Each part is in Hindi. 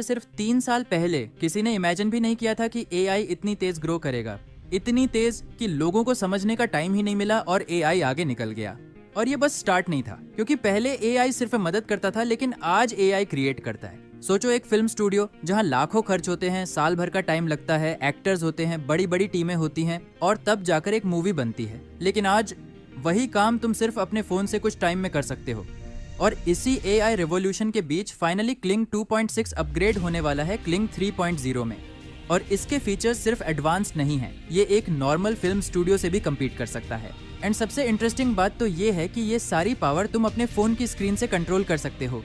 सिर्फ 3 साल पहले किसी ने इमेजिन भी नहीं किया था कि एआई इतनी तेज ग्रो करेगा, इतनी तेज कि लोगों को समझने का टाइम ही नहीं मिला और एआई आगे निकल गया। और ये बस स्टार्ट नहीं था, क्योंकि पहले एआई सिर्फ मदद करता था, लेकिन आज एआई क्रिएट करता है। सोचो एक फिल्म स्टूडियो जहां लाखों खर्च होते हैं, साल भर का टाइम लगता है, एक्टर्स होते हैं, बड़ी बड़ी टीमें होती हैं और तब जाकर एक मूवी बनती है। लेकिन आज वही काम तुम सिर्फ अपने फोन से कुछ टाइम में कर सकते हो। और इसी एआई रिवॉल्यूशन के बीच फाइनली क्लिंग 2.6 अपग्रेड होने वाला है क्लिंग 3.0 में। और इसके फीचर्स सिर्फ एडवांस नहीं है, ये एक नॉर्मल फिल्म स्टूडियो से भी कम्पीट कर सकता है। एंड सबसे इंटरेस्टिंग बात तो ये है कि ये सारी पावर तुम अपने फोन की स्क्रीन से कंट्रोल कर सकते हो।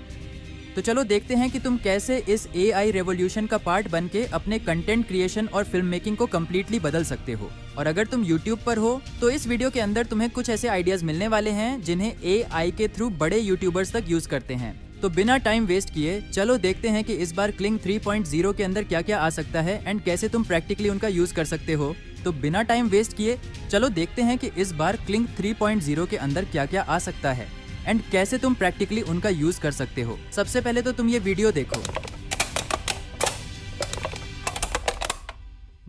तो चलो देखते हैं कि तुम कैसे इस एआई रेवोल्यूशन का पार्ट बन के अपने कंटेंट क्रिएशन और फिल्म मेकिंग को कम्प्लीटली बदल सकते हो। और अगर तुम यूट्यूब पर हो तो इस वीडियो के अंदर तुम्हें कुछ ऐसे आइडियाज मिलने वाले हैं जिन्हें एआई के थ्रू बड़े यूट्यूबर्स तक यूज करते हैं। तो बिना टाइम वेस्ट किए चलो देखते हैं कि इस बार क्लिंग 3.0 के अंदर क्या क्या आ सकता है एंड कैसे तुम प्रैक्टिकली उनका यूज कर सकते हो। तो बिना टाइम वेस्ट किए चलो देखते हैं कि इस बार क्लिंग 3.0 के अंदर क्या क्या आ सकता है एंड कैसे तुम प्रैक्टिकली उनका यूज कर सकते हो। सबसे पहले तो तुम ये वीडियो देखो।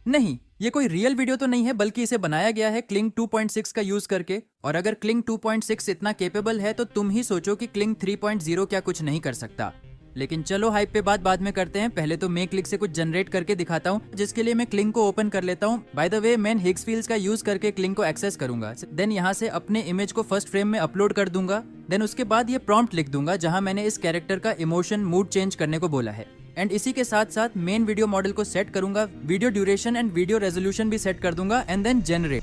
नहीं, ये कोई रियल वीडियो तो नहीं है, बल्कि इसे बनाया गया है क्लिंग 2.6 का यूज करके। और अगर क्लिंग 2.6 इतना केपेबल है तो तुम ही सोचो कि क्लिंग 3.0 क्या कुछ नहीं कर सकता। लेकिन चलो हाइप पे बात बाद में करते हैं, पहले तो मैं क्लिक से कुछ जनरेट करके दिखाता हूँ, जिसके लिए मैं क्लिंग को ओपन कर लेता हूँ। बाय द वे मैं हिग्स फील्ड्स का यूज करके क्लिंग को एक्सेस करूंगा। देन यहाँ से अपने इमेज को फर्स्ट फ्रेम में अपलोड कर दूंगा। देन उसके बाद ये प्रॉम्प्ट लिख दूंगा जहाँ मैंने इस कैरेक्टर का इमोशन मूड चेंज करने को बोला है। एंड इसी के साथ साथ मेन वीडियो मॉडल को सेट करूंगा, video duration and video resolution भी सेट कर दूंगा एंड देन जनरेट।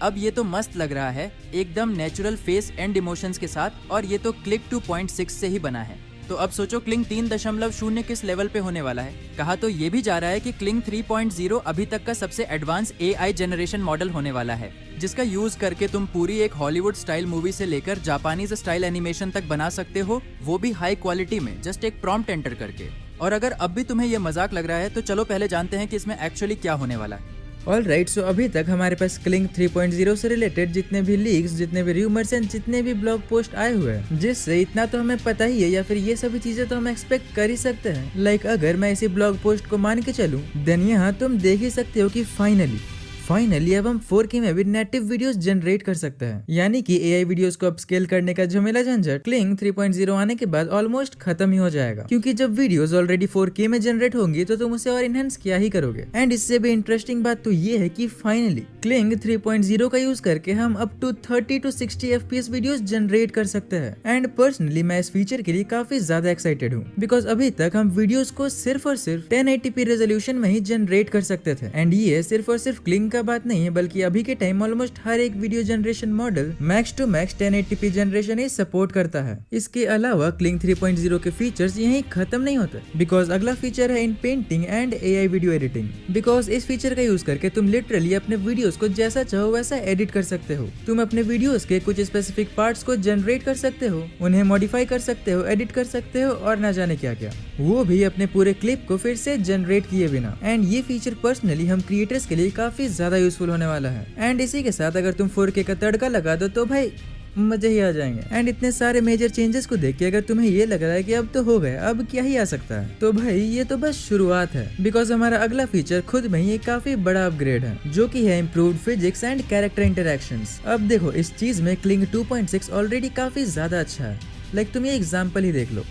अब ये तो मस्त लग रहा है, एकदम नेचुरल फेस एंड इमोशंस के साथ, और ये तो क्लिक 2.6 से ही बना है। तो अब सोचो क्लिंग 3.0 किस लेवल पे होने वाला है। कहा तो ये भी जा रहा है कि क्लिंग 3.0 अभी तक का सबसे एडवांस एआई जनरेशन मॉडल होने वाला है, जिसका यूज करके तुम पूरी एक हॉलीवुड स्टाइल मूवी से लेकर जापानीज स्टाइल एनिमेशन तक बना सकते हो, वो भी हाई क्वालिटी में, जस्ट एक प्रॉम्प्ट एंटर करके। और अगर अब भी तुम्हें ये मजाक लग रहा है तो चलो पहले जानते हैं कि इसमें एक्चुअली क्या होने वाला है। ऑलराइट, सो अभी तक हमारे पास क्लिंग 3.0 से रिलेटेड जितने भी लीक्स, जितने भी रूमर्स एंड जितने भी ब्लॉग पोस्ट आए हुए हैं, जिससे इतना तो हमें पता ही है, या फिर ये सभी चीजें तो हम एक्सपेक्ट कर ही सकते हैं। लाइक अगर मैं इसी ब्लॉग पोस्ट को मान के चलूं, देन यहाँ तुम देख ही सकते हो कि फाइनली अब हम 4K में भी नेटिव वीडियोस जनरेट कर सकते हैं। यानी कि एआई वीडियोस को अपस्केल करने का झमेला झंझट क्लिंग 3.0 आने के बाद ऑलमोस्ट खत्म ही हो जाएगा, क्योंकि जब वीडियोस ऑलरेडी 4K में जनरेट होंगी तो तुम उसे और इनहेंस क्या ही करोगे। एंड इससे भी इंटरेस्टिंग बात तो ये है कि फाइनली क्लिंग 3.0 का यूज करके हम up to 30 to 60 FPS videos generate कर सकते हैं। एंड पर्सनली मैं इस फीचर के लिए काफी ज्यादा एक्साइटेड हूँ, बिकॉज अभी तक हम वीडियोस को सिर्फ और सिर्फ 1080p रेजोल्यूशन में ही जनरेट कर सकते थे। एंड ये सिर्फ और सिर्फ क्लिंग का बात नहीं है, बल्कि अभी के टाइम ऑलमोस्ट हर एक video generation model max to max 1080p generation ही सपोर्ट करता है। इसके अलावा क्लिंग 3.0 के फीचर्स यहीं खत्म नहीं होते, बिकॉज अगला फीचर है इन painting and AI video editing. Because इस फीचर का यूज करके तुम लिटरली अपने वीडियोस को जैसा चाहो वैसा एडिट कर सकते हो। तुम अपने वीडियोस के कुछ स्पेसिफिक पार्ट्स को जनरेट कर सकते हो, उन्हें मॉडिफाई कर सकते हो, एडिट कर सकते हो और ना जाने क्या क्या, वो भी अपने पूरे क्लिप को फिर से जनरेट किए बिना। एंड ये फीचर पर्सनली हम क्रिएटर्स के लिए काफी ज्यादा यूजफुल होने वाला है। एंड इसी के साथ अगर तुम 4K का तड़का लगा दो तो भाई मजे ही आ जाएंगे। एंड इतने सारे मेजर चेंजेस को देख के अगर तुम्हें ये लग रहा है कि अब तो हो गए, अब क्या ही आ सकता है, तो भाई ये तो बस शुरुआत है। बिकॉज हमारा अगला फीचर खुद में ही एक काफी बड़ा अपग्रेड है, जो कि है improved physics and character interactions. अब देखो इस चीज में क्लिंग 2.6 ऑलरेडी काफी ज्यादा अच्छा है। लाइक तुम ये एग्जाम्पल ही देख लो।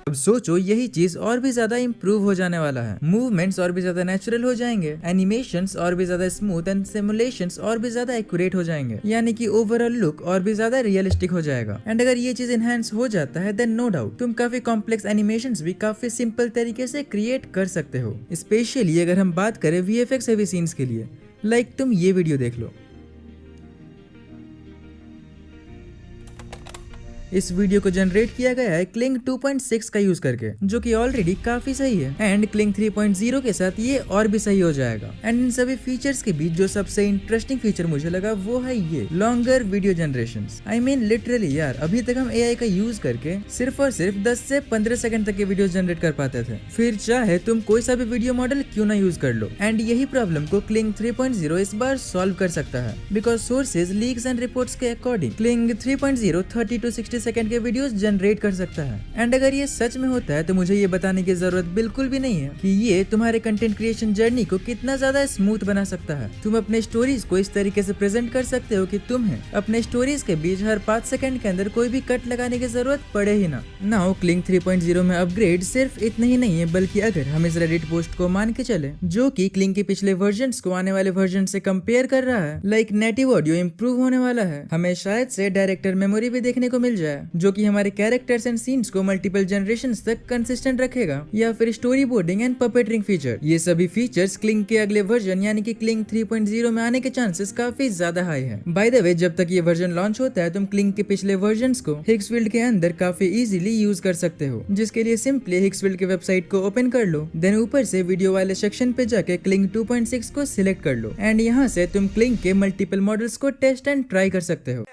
अब सोचो यही चीज और भी ज्यादा इम्प्रूव हो जाने वाला है। मूवमेंट्स और भी ज्यादा नेचुरल हो जाएंगे, एनिमेशंस और भी ज्यादा स्मूथ एंड सिमुलेशंस और भी ज्यादा एक्यूरेट हो जाएंगे, यानी कि ओवरऑल लुक और भी ज्यादा रियलिस्टिक हो जाएगा। एंड अगर ये चीज एनहांस हो जाता है देन नो डाउट तुम काफी कॉम्प्लेक्स एनिमेशंस भी काफी सिंपल तरीके से क्रिएट कर सकते हो। स्पेशली अगर हम बात करें VFX हेवी सीन्स के लिए। लाइक तुम ये वीडियो देख लो। इस वीडियो को जनरेट किया गया है क्लिंग 2.6 का यूज करके, जो कि ऑलरेडी काफी सही है। एंड क्लिंग 3.0 के साथ ये और भी सही हो जाएगा। एंड इन सभी फीचर्स के बीच जो सबसे इंटरेस्टिंग फीचर मुझे लगा वो है ये longer video generation. I mean literally यार, अभी तक हम एआई का यूज करके सिर्फ और सिर्फ 10 से 15 सेकंड तक के वीडियो जनरेट कर पाते थे, फिर चाहे तुम कोई सा भी वीडियो मॉडल क्यों ना यूज कर लो। एंड यही प्रॉब्लम को क्लिंग 3.0 इस बार सॉल्व कर सकता है, because sources, leaks and reports के अकॉर्डिंग क्लिंग 3.0 30 to 60 सेकंड के वीडियोस जनरेट कर सकता है। एंड अगर ये सच में होता है तो मुझे ये बताने की जरूरत बिल्कुल भी नहीं है कि ये तुम्हारे कंटेंट क्रिएशन जर्नी को कितना ज्यादा स्मूथ बना सकता है। तुम अपने स्टोरीज को इस तरीके से प्रेजेंट कर सकते हो कि तुम्हें अपने स्टोरीज के बीच हर 5 सेकंड के अंदर कोई भी कट लगाने की जरूरत पड़े ही ना। नाउ क्लिंग 3.0 में अपग्रेड सिर्फ इतना ही नहीं है, बल्कि अगर हम इस रेडिट पोस्ट को मान के चले जो कि क्लिंग के पिछले वर्जन्स को आने वाले वर्जन से कंपेयर कर रहा है, लाइक नेटिव ऑडियो इंप्रूव होने वाला है, हमें शायद से डायरेक्टर मेमोरी भी देखने को मिल जाए जो कि हमारे कैरेक्टर्स एंड सीन्स को मल्टीपल जनरेशंस तक कंसिस्टेंट रखेगा, या फिर स्टोरी बोर्डिंग एंड पपेटरिंग फीचर। ये सभी फीचर्स क्लिंग के अगले वर्जन यानी कि क्लिंग 3.0 में आने के चांसेस काफी ज्यादा हाई है। बाय द वे, जब तक ये वर्जन लॉन्च होता है तुम क्लिंग के पिछले वर्जन्स को हिक्सफील्ड के अंदर काफी इजीली यूज कर सकते हो, जिसके लिए सिंपली हिक्सफील्ड के वेबसाइट को ओपन कर लो, देन ऊपर से वीडियो वाले सेक्शन पे जाके क्लिंग 2.6 को सिलेक्ट कर लो एंड यहाँ से तुम क्लिंग के मल्टीपल मॉडल्स को टेस्ट एंड ट्राई कर सकते हो।